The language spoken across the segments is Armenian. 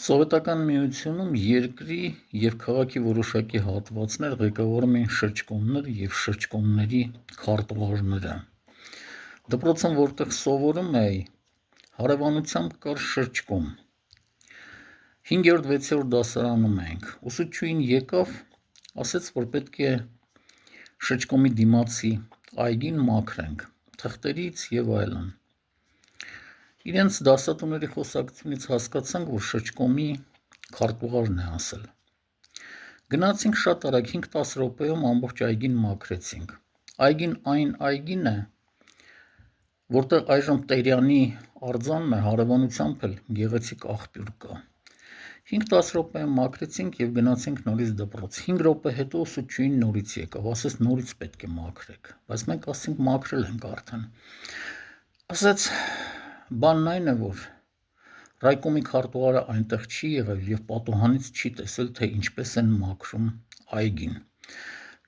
Սովետական միությունում երկրի և քաղաքի որոշակի հատվածներ ղեկավարում էին շրջկոմներ և շրջկոմների քարտուղարները։ Դպրոցում, որտեղ սովորում էի, հարևանությամբ կար շրջկոմ։ 5-6-րդ դասարանում էինք, ուսուցչուհին եկավ, ասեց, որ պետք է շրջկոմի դիմացի այգին մաքրենք, թղթերից և այլն։ Իրենց դասատուների խոսակցությունից հասկացանք, որ շրջկոմի քարտուղարն է ասել։ Գնացինք շատ արագ 5-10 րոպեում ամբողջ այգին մաքրեցինք։ Այգին այն այգին է, որտեղ այժմ Տերյանի արձանն է, հարևանությամբ էլ գեղեցիկ աղբյուր կա։ 5-10 րոպեում մաքրեցինք և գնացինք նորից դպրոց։ 5 րոպե հետո ուսուցչուհին նորից եկավ, ասեց նորից պետք է մաքրեք, բայց մենք ասացինք մաքրել ենք արդեն։ Ասեց բանն այն է, որ ռայկոմի քարտուղարը այնտեղ չի եղել և պատուհանից չի տեսել, թե ինչպես են մաքրում այգին։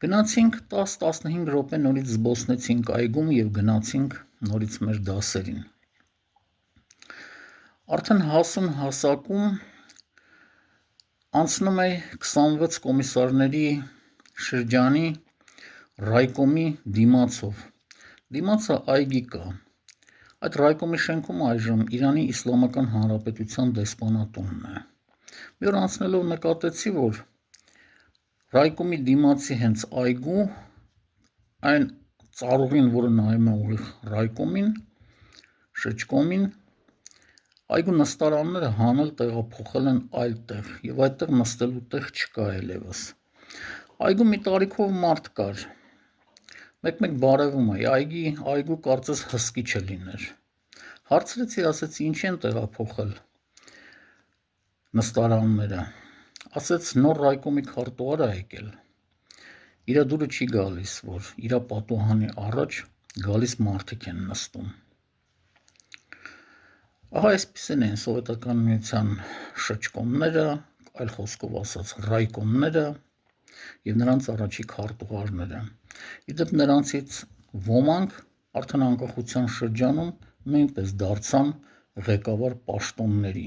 Գնացինք 10-15 րոպե նորից զբոսնեցինք այգում և գնացինք նորից մեր դասերին։ Արդեն հասուն հասակում անցնում էի 26 կոմիսարների շրջանի ռայկոմի դիմացով։ Դիմացը այգի կա։ Այդ ռայկոմի շենքում այժմ Իրանի Իսլամական Հանրապետության դեսպանատունն է։ Մի օր անցնելով նկատեցի, որ ռայկոմի դիմացի հենց այգու այն ծառուղին, որը նայում է ուղիղ ռայկոմին, շրջկոմին, այգու նստարանները հանել տեղափոխել են այլ տեղ և այդտեղ նստելու տեղ չկա այլևս։ Այգու մի տարիքով մարդ կար, մեկ-մեկ բարևում էի, այգու կարծես հսկիչը լիներ։ Հարցրեցի, ասեցի ինչի են տեղափոխել նստարանները, ասեց նոր ռայկոմի քարտուղար է եկել, իրա դուրը չի գալիս, որ իրա պատուհանի առաջ գալիս մարդիկ են նստում։ Ահա այսպիսին էին Սովետական միության շրջկոմները, այլ խոսքով ասած ռայկոմները և նրանց առաջի քարտուղարները։ Իդեպ նրանցից ոմանք արդեն անկախության շրջանում նույնպես դարձան ղեկավար պաշտոնների։